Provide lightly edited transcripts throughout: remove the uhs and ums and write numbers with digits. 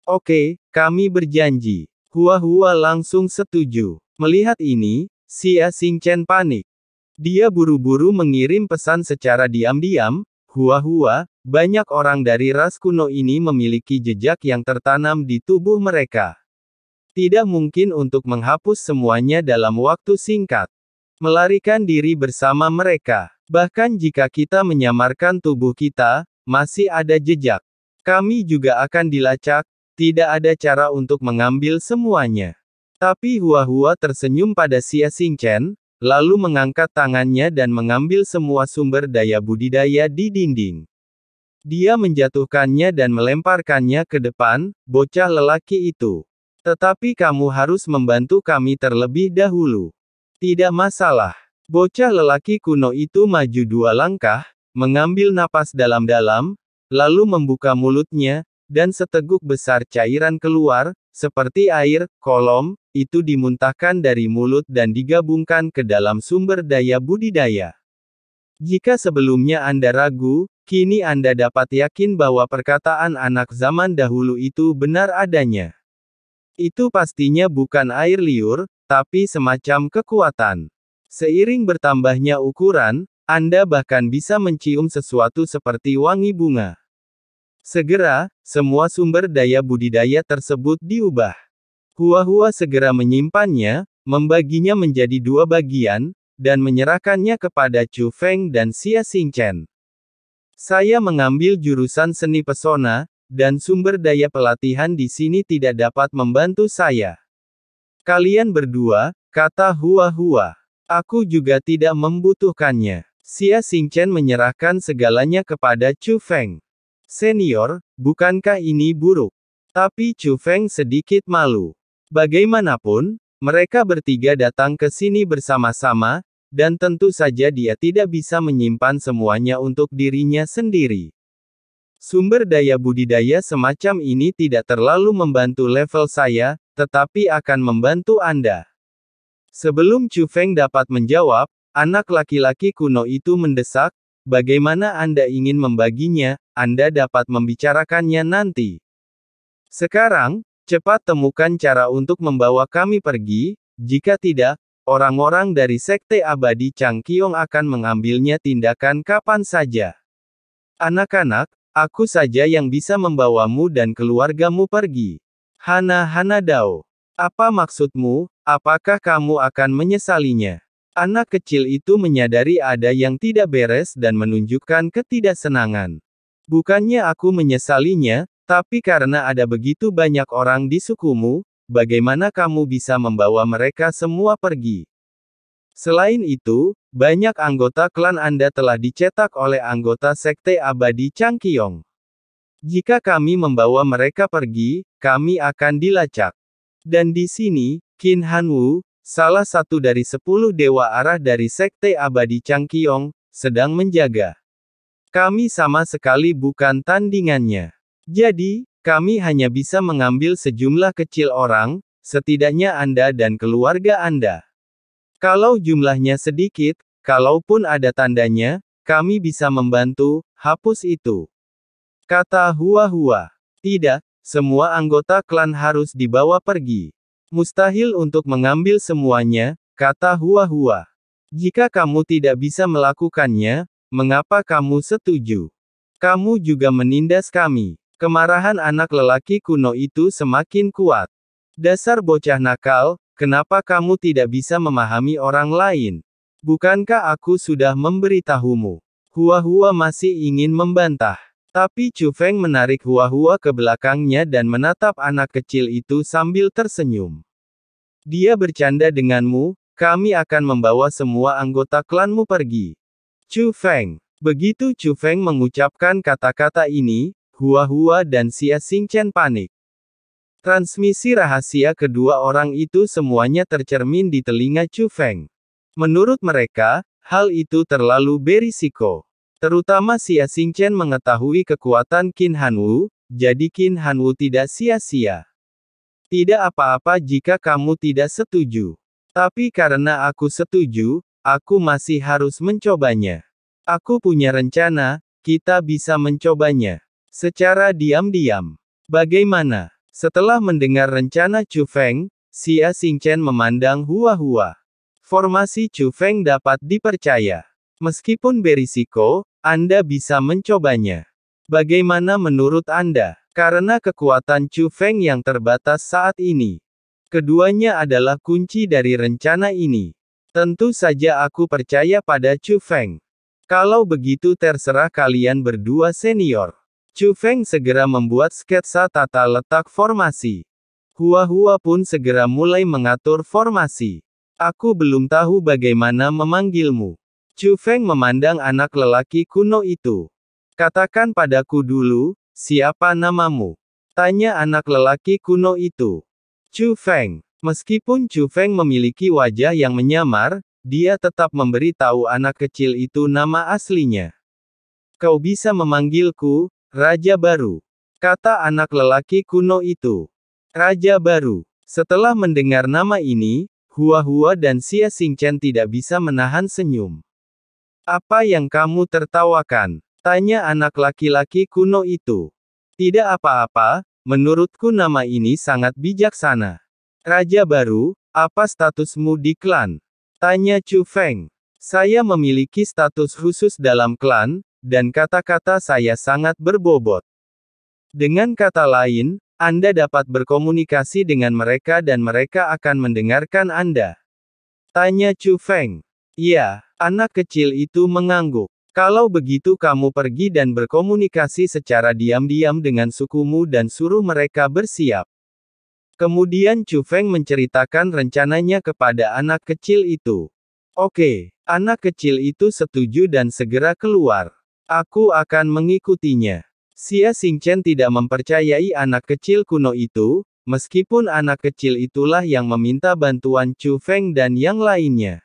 Oke, kami berjanji. Hua-Hua langsung setuju. Melihat ini, Xia Xingchen panik. Dia buru-buru mengirim pesan secara diam-diam, Hua-Hua, banyak orang dari ras kuno ini memiliki jejak yang tertanam di tubuh mereka. Tidak mungkin untuk menghapus semuanya dalam waktu singkat. Melarikan diri bersama mereka. Bahkan jika kita menyamarkan tubuh kita, masih ada jejak. Kami juga akan dilacak. Tidak ada cara untuk mengambil semuanya. Tapi Hua-Hua tersenyum pada Xia Xingchen, lalu mengangkat tangannya dan mengambil semua sumber daya budidaya di dinding. Dia menjatuhkannya dan melemparkannya ke depan, bocah lelaki itu. Tetapi kamu harus membantu kami terlebih dahulu. Tidak masalah. Bocah lelaki kuno itu maju 2 langkah, mengambil napas dalam-dalam, lalu membuka mulutnya, dan seteguk besar cairan keluar, seperti air, kolom, itu dimuntahkan dari mulut dan digabungkan ke dalam sumber daya budidaya. Jika sebelumnya Anda ragu, kini Anda dapat yakin bahwa perkataan anak zaman dahulu itu benar adanya. Itu pastinya bukan air liur, tapi semacam kekuatan. Seiring bertambahnya ukuran, Anda bahkan bisa mencium sesuatu seperti wangi bunga. Segera, semua sumber daya budidaya tersebut diubah. Hua-Hua segera menyimpannya, membaginya menjadi 2 bagian, dan menyerahkannya kepada Chu Feng dan Xia Xingchen. Saya mengambil jurusan seni pesona, dan sumber daya pelatihan di sini tidak dapat membantu saya. Kalian berdua, kata Hua-Hua. Aku juga tidak membutuhkannya. Xia Xingchen menyerahkan segalanya kepada Chu Feng. Senior, bukankah ini buruk? Tapi Chu Feng sedikit malu. Bagaimanapun, mereka bertiga datang ke sini bersama-sama, dan tentu saja dia tidak bisa menyimpan semuanya untuk dirinya sendiri. Sumber daya budidaya semacam ini tidak terlalu membantu level saya, tetapi akan membantu Anda. Sebelum Chu Feng dapat menjawab, anak laki-laki kuno itu mendesak, bagaimana Anda ingin membaginya? Anda dapat membicarakannya nanti. Sekarang, cepat temukan cara untuk membawa kami pergi, jika tidak, orang-orang dari Sekte Abadi Changqiong akan mengambilnya tindakan kapan saja. Anak-anak, aku saja yang bisa membawamu dan keluargamu pergi. Hana Dao. Apa maksudmu? Apakah kamu akan menyesalinya? Anak kecil itu menyadari ada yang tidak beres dan menunjukkan ketidaksenangan. Bukannya aku menyesalinya, tapi karena ada begitu banyak orang di sukumu, bagaimana kamu bisa membawa mereka semua pergi? Selain itu, banyak anggota klan Anda telah dicetak oleh anggota Sekte Abadi Changqiong. Jika kami membawa mereka pergi, kami akan dilacak. Dan di sini, Qin Hanwu, salah satu dari 10 dewa arah dari Sekte Abadi Changqiong, sedang menjaga. Kami sama sekali bukan tandingannya. Jadi, kami hanya bisa mengambil sejumlah kecil orang, setidaknya Anda dan keluarga Anda. Kalau jumlahnya sedikit, kalaupun ada tandanya, kami bisa membantu, hapus itu. Kata Hua-Hua. Tidak, semua anggota klan harus dibawa pergi. Mustahil untuk mengambil semuanya, kata Hua-Hua. Jika kamu tidak bisa melakukannya, mengapa kamu setuju? Kamu juga menindas kami. Kemarahan anak lelaki kuno itu semakin kuat. Dasar bocah nakal, kenapa kamu tidak bisa memahami orang lain? Bukankah aku sudah memberitahumu? Hua-Hua masih ingin membantah. Tapi Chu Feng menarik Hua-Hua ke belakangnya dan menatap anak kecil itu sambil tersenyum. Dia bercanda denganmu, kami akan membawa semua anggota klanmu pergi. Chu Feng. Begitu Chu Feng mengucapkan kata-kata ini, Hua-Hua dan Xia Xingchen panik. Transmisi rahasia kedua orang itu semuanya tercermin di telinga Chu Feng. Menurut mereka, hal itu terlalu berisiko. Terutama Xia Xingchen mengetahui kekuatan Qin Hanwu, jadi Qin Hanwu tidak sia-sia. Tidak apa-apa jika kamu tidak setuju. Tapi karena aku setuju, aku masih harus mencobanya. Aku punya rencana, kita bisa mencobanya. Secara diam-diam. Bagaimana? Setelah mendengar rencana Chu Feng, Xia Xingchen memandang Hua Hua. Formasi Chu Feng dapat dipercaya. Meskipun berisiko, Anda bisa mencobanya. Bagaimana menurut Anda? Karena kekuatan Chu Feng yang terbatas saat ini, keduanya adalah kunci dari rencana ini. Tentu saja aku percaya pada Chu Feng. Kalau begitu terserah kalian berdua senior. Chu Feng segera membuat sketsa tata letak formasi. Hua Hua pun segera mulai mengatur formasi. Aku belum tahu bagaimana memanggilmu. Chu Feng memandang anak lelaki kuno itu. Katakan padaku dulu, siapa namamu? Tanya anak lelaki kuno itu. Chu Feng. Meskipun Chu Feng memiliki wajah yang menyamar, dia tetap memberi tahu anak kecil itu nama aslinya. Kau bisa memanggilku, Raja Baru, kata anak lelaki kuno itu. Raja Baru. Setelah mendengar nama ini, Hua Hua dan Xia Xingchen tidak bisa menahan senyum. Apa yang kamu tertawakan? Tanya anak laki-laki kuno itu. Tidak apa-apa, menurutku nama ini sangat bijaksana. Raja Baru, apa statusmu di klan? Tanya Chu Feng. Saya memiliki status khusus dalam klan, dan kata-kata saya sangat berbobot. Dengan kata lain, Anda dapat berkomunikasi dengan mereka dan mereka akan mendengarkan Anda. Tanya Chu Feng. Iya, anak kecil itu mengangguk. Kalau begitu kamu pergi dan berkomunikasi secara diam-diam dengan sukumu dan suruh mereka bersiap. Kemudian Chu Feng menceritakan rencananya kepada anak kecil itu. Oke, anak kecil itu setuju dan segera keluar. Aku akan mengikutinya. Xia Xingchen tidak mempercayai anak kecil kuno itu, meskipun anak kecil itulah yang meminta bantuan Chu Feng dan yang lainnya.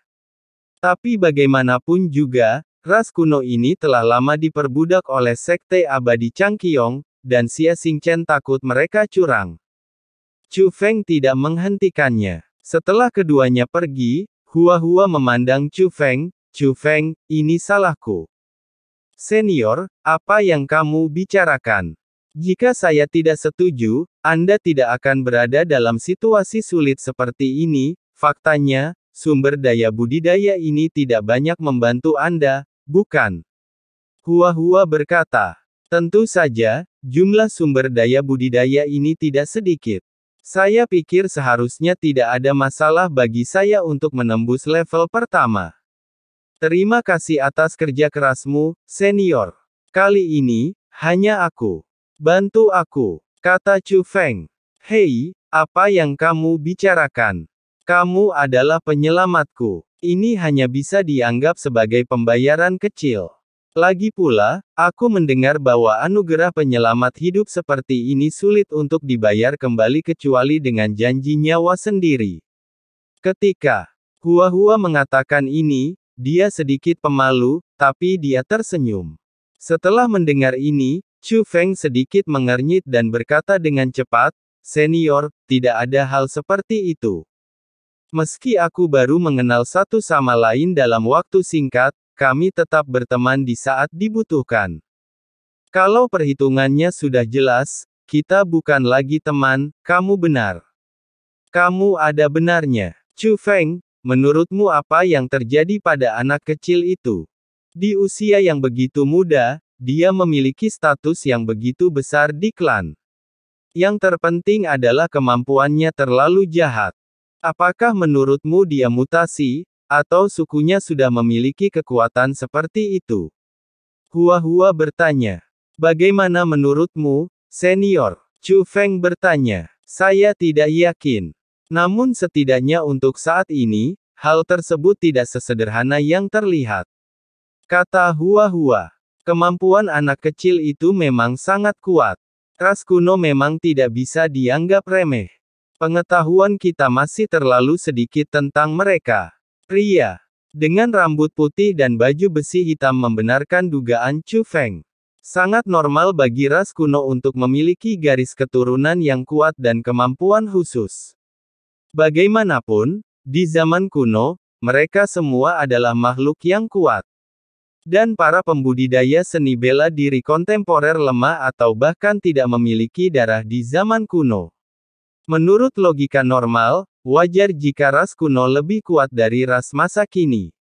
Tapi bagaimanapun juga, ras kuno ini telah lama diperbudak oleh Sekte Abadi Changqiong, dan Xia Xingchen takut mereka curang. Chu Feng tidak menghentikannya. Setelah keduanya pergi, Hua Hua memandang Chu Feng. Chu Feng, ini salahku. Senior, apa yang kamu bicarakan? Jika saya tidak setuju, Anda tidak akan berada dalam situasi sulit seperti ini. Faktanya, sumber daya budidaya ini tidak banyak membantu Anda, bukan? Hua Hua berkata. Tentu saja, jumlah sumber daya budidaya ini tidak sedikit. Saya pikir seharusnya tidak ada masalah bagi saya untuk menembus level pertama. Terima kasih atas kerja kerasmu, senior. Kali ini, hanya aku. Bantu aku, kata Chu Feng. Hei, apa yang kamu bicarakan? Kamu adalah penyelamatku. Ini hanya bisa dianggap sebagai pembayaran kecil. Lagi pula, aku mendengar bahwa anugerah penyelamat hidup seperti ini sulit untuk dibayar kembali kecuali dengan janji nyawa sendiri. Ketika Hua Hua mengatakan ini, dia sedikit pemalu, tapi dia tersenyum. Setelah mendengar ini, Chu Feng sedikit mengernyit dan berkata dengan cepat, "Senior, tidak ada hal seperti itu. Meski aku baru mengenal satu sama lain dalam waktu singkat, kami tetap berteman di saat dibutuhkan. Kalau perhitungannya sudah jelas, kita bukan lagi teman, kamu benar. Kamu ada benarnya. Chu Feng, menurutmu apa yang terjadi pada anak kecil itu? Di usia yang begitu muda, dia memiliki status yang begitu besar di klan. Yang terpenting adalah kemampuannya terlalu jahat. Apakah menurutmu dia mutasi, atau sukunya sudah memiliki kekuatan seperti itu? Hua Hua bertanya. Bagaimana menurutmu, senior? Chu Feng bertanya. Saya tidak yakin. Namun setidaknya untuk saat ini, hal tersebut tidak sesederhana yang terlihat. Kata Hua Hua. Kemampuan anak kecil itu memang sangat kuat. Ras kuno memang tidak bisa dianggap remeh. Pengetahuan kita masih terlalu sedikit tentang mereka. Pria dengan rambut putih dan baju besi hitam membenarkan dugaan Chu Feng. Sangat normal bagi ras kuno untuk memiliki garis keturunan yang kuat dan kemampuan khusus. Bagaimanapun, di zaman kuno, mereka semua adalah makhluk yang kuat. Dan para pembudidaya seni bela diri kontemporer lemah atau bahkan tidak memiliki darah di zaman kuno. Menurut logika normal, wajar jika ras kuno lebih kuat dari ras masa kini.